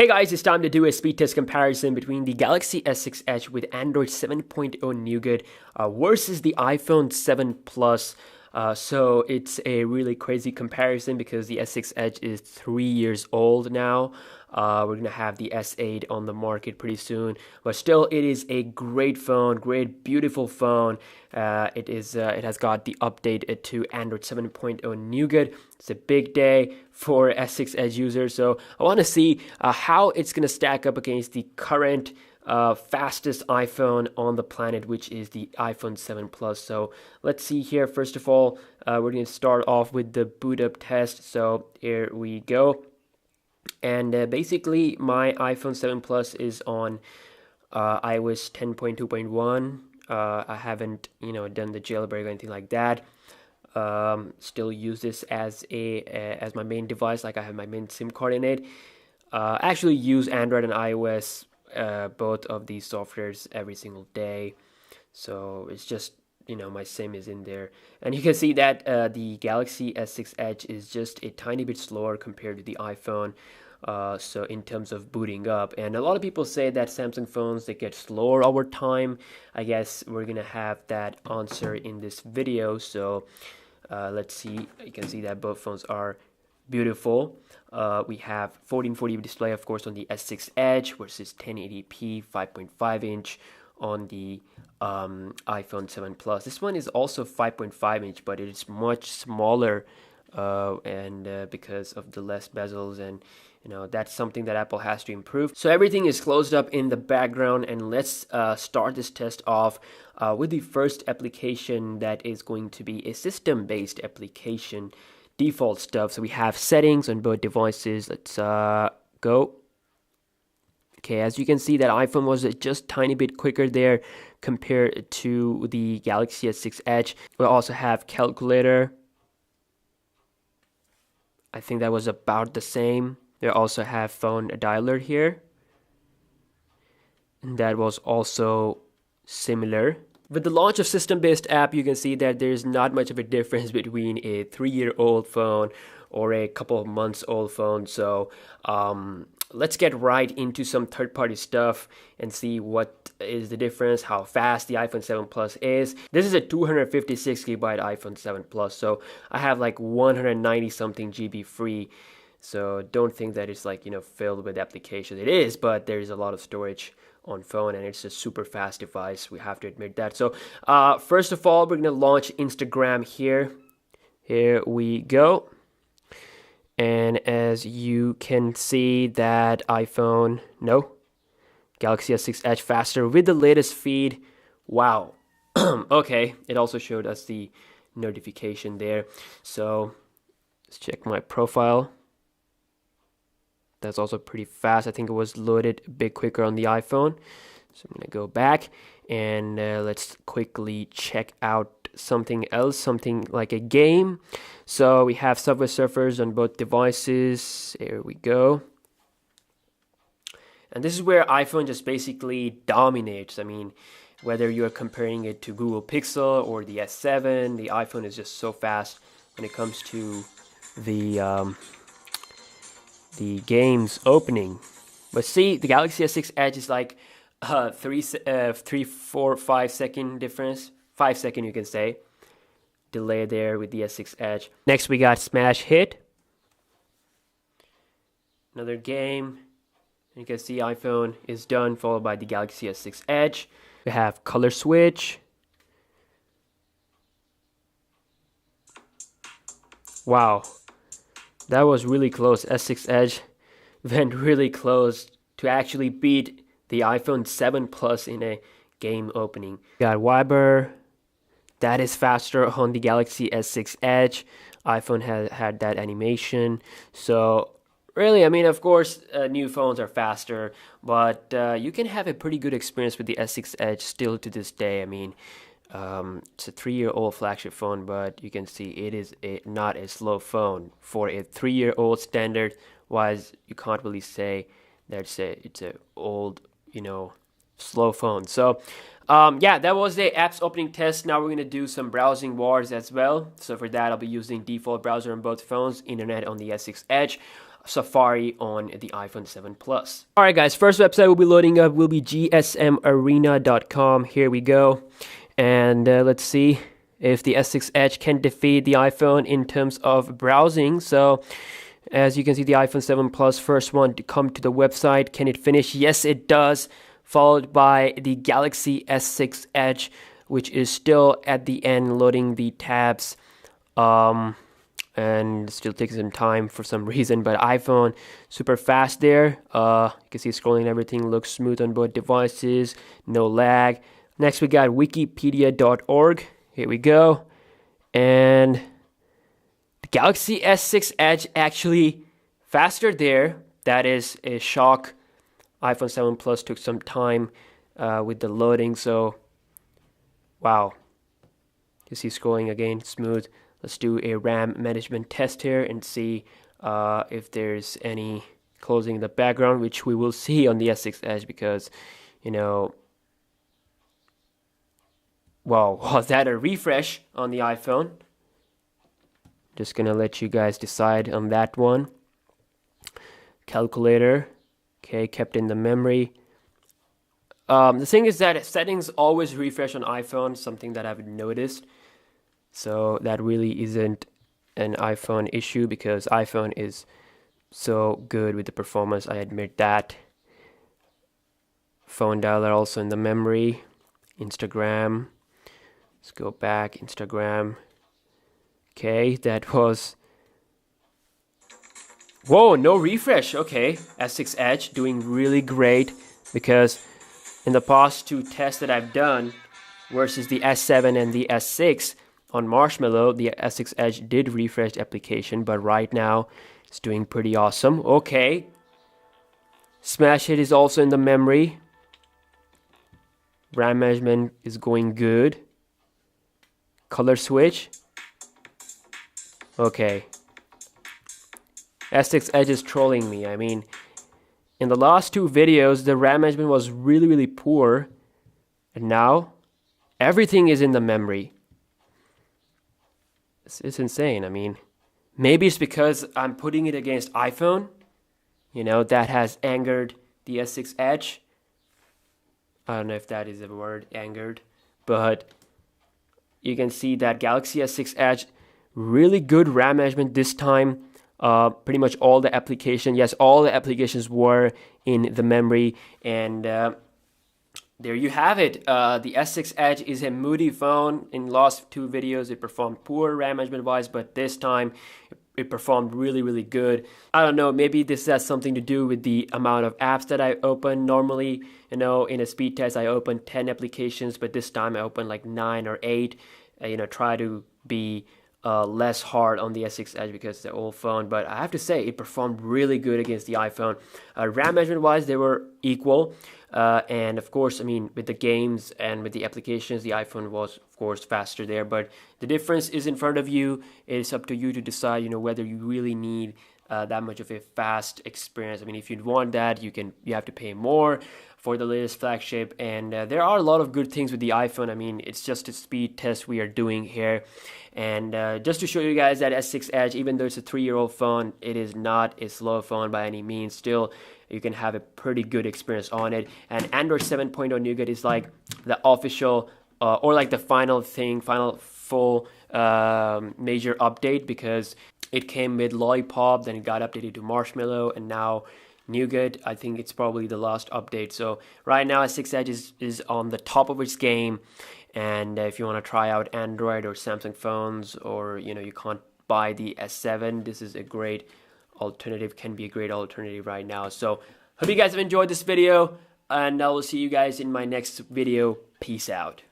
Hey guys, it's time to do a speed test comparison between the Galaxy S6 Edge with Android 7.0 Nougat versus the iPhone 7 Plus. So it's a really crazy comparison because the S6 Edge is 3 years old now. We're gonna have the S8 on the market pretty soon, but still, it is a great phone, great, beautiful phone. It has got the update to Android 7.0 Nougat. It's a big day for S6 Edge users, so I want to see how it's gonna stack up against the current fastest iPhone on the planet, which is the iPhone 7 Plus. So let's see here. First of all, we're going to start off with the boot up test. So here we go. And basically, my iPhone 7 Plus is on iOS 10.2.1. I haven't, done the jailbreak or anything like that. Still use this as my main device. Like I have my main SIM card in it. I actually use Android and iOS, both of these softwares every single day. So it's just, my SIM is in there. And you can see that the Galaxy S6 Edge is just a tiny bit slower compared to the iPhone. So in terms of booting up, and a lot of people say that Samsung phones, they get slower over time. I guess we're gonna have that answer in this video. So let's see. You can see that both phones are beautiful. We have 1440 display, of course, on the S6 Edge versus 1080p 5.5 inch on the iPhone 7 Plus. This one is also 5.5 inch, but it is much smaller, and because of the less bezels, and that's something that Apple has to improve. So everything is closed up in the background, and let's start this test off with the first application that is going to be a system-based application. Default stuff. So we have settings on both devices. Let's go. Okay, as you can see, that iPhone was just tiny bit quicker there compared to the Galaxy S6 Edge. We also have calculator. I think that was about the same. We also have phone dialer here, and that was also similar. With the launch of system-based app, you can see that there's not much of a difference between a 3-year-old phone or a couple of months old phone. So let's get right into some third-party stuff and see what is the difference, how fast the iPhone 7 Plus is. This is a 256 gigabyte iPhone 7 Plus, so I have like 190 something GB free. So don't think that it's like, filled with applications. It is, but there's a lot of storage on phone, and it's a super fast device. We have to admit that. So first of all, we're gonna launch Instagram here. Here we go. And as you can see, that Galaxy S6 Edge faster with the latest feed. Wow. Okay, it also showed us the notification there. So let's check my profile. That's also pretty fast. I think it was loaded a bit quicker on the iPhone. So I'm gonna go back and let's quickly check out something else, something like a game. So we have Subway Surfers on both devices. Here we go. And this is where iPhone just basically dominates. I mean, whether you're comparing it to Google Pixel or the S7, the iPhone is just so fast when it comes to the game's opening. But see, the Galaxy S6 Edge is like 3, 4, 5 second difference. 5 second, you can say, delay there with the S6 Edge. Next, we got Smash Hit. Another game. You can see iPhone is done, followed by the Galaxy S6 Edge. We have Color Switch. Wow. That was really close. S6 Edge went really close to actually beat the iPhone 7 Plus in a game opening. Got Viber. That is faster on the Galaxy S6 Edge. iPhone had that animation. So really, I mean, of course, new phones are faster, but you can have a pretty good experience with the S6 Edge still to this day. I mean, it's a 3-year-old flagship phone, but you can see it is not a slow phone. For a 3-year-old standard wise, you can't really say that it's a old, slow phone. So yeah, that was the apps opening test. Now we're going to do some browsing wars as well. So for that, I'll be using default browser on both phones, internet on the S6 Edge. Safari on the iPhone 7 Plus. Alright guys, first website we'll be loading up will be gsmarena.com. Here we go. And let's see if the S6 Edge can defeat the iPhone in terms of browsing. So as you can see, the iPhone 7 Plus, first one to come to the website. Can it finish? Yes, it does. Followed by the Galaxy S6 Edge, which is still at the end loading the tabs. And still takes some time for some reason, but iPhone super fast there. You can see scrolling, everything looks smooth on both devices, no lag. Next we got wikipedia.org. Here we go. And the Galaxy S6 Edge actually faster there. That is a shock. iPhone 7 Plus took some time with the loading, so wow. You see scrolling again, smooth. Let's do a RAM management test here and see if there's any closing in the background, which we will see on the S6 Edge because, you know, wow, was that a refresh on the iPhone? Just gonna let you guys decide on that one. Calculator, okay, kept in the memory. The thing is that settings always refresh on iPhone, something that I've noticed. So that really isn't an iPhone issue because iPhone is so good with the performance, I admit that. Phone dialer also in the memory. Instagram. Let's go back, Instagram. Okay, that was... Whoa, no refresh. Okay, S6 Edge doing really great because in the past two tests that I've done versus the S7 and the S6, on Marshmallow, the S6 Edge did refresh the application, but right now it's doing pretty awesome. Okay. Smash Hit is also in the memory. RAM management is going good. Color switch. Okay. S6 Edge is trolling me. I mean, in the last two videos, the RAM management was really poor. And now, everything is in the memory. It's insane. I mean, maybe it's because I'm putting it against iPhone. You know, that has angered the S6 Edge. I don't know if that is a word, angered. But you can see that Galaxy S6 Edge, really good RAM management this time. Pretty much all the applications, yes, all the applications were in the memory. And there you have it. The S6 Edge is a moody phone. In last two videos, it performed poor RAM management wise, but this time it performed really good. I don't know, maybe this has something to do with the amount of apps that I open. Normally, you know, in a speed test, I open 10 applications, but this time I open like 9 or 8. You know, try to be less hard on the S6 Edge because it's an old phone, but I have to say it performed really good against the iPhone. RAM management wise, they were equal. And of course, I mean, with the games and with the applications, the iPhone was, of course, faster there. But the difference is in front of you. It's up to you to decide, you know, whether you really need that much of a fast experience. I mean, if you want that, you have to pay more for the latest flagship. And there are a lot of good things with the iPhone. I mean, it's just a speed test we are doing here. And just to show you guys that S6 Edge, even though it's a 3-year-old phone, it is not a slow phone by any means. Still, you can have a pretty good experience on it. And Android 7.0 Nougat is like the official or like the final full major update, because it came with Lollipop, then it got updated to Marshmallow, and now Nougat. I think it's probably the last update. So right now S6 Edge is on the top of its game. And if you want to try out Android or Samsung phones, or you know, you can't buy the S7, this is a great alternative, can be a great alternative right now. So hope you guys have enjoyed this video, and I will see you guys in my next video. Peace out.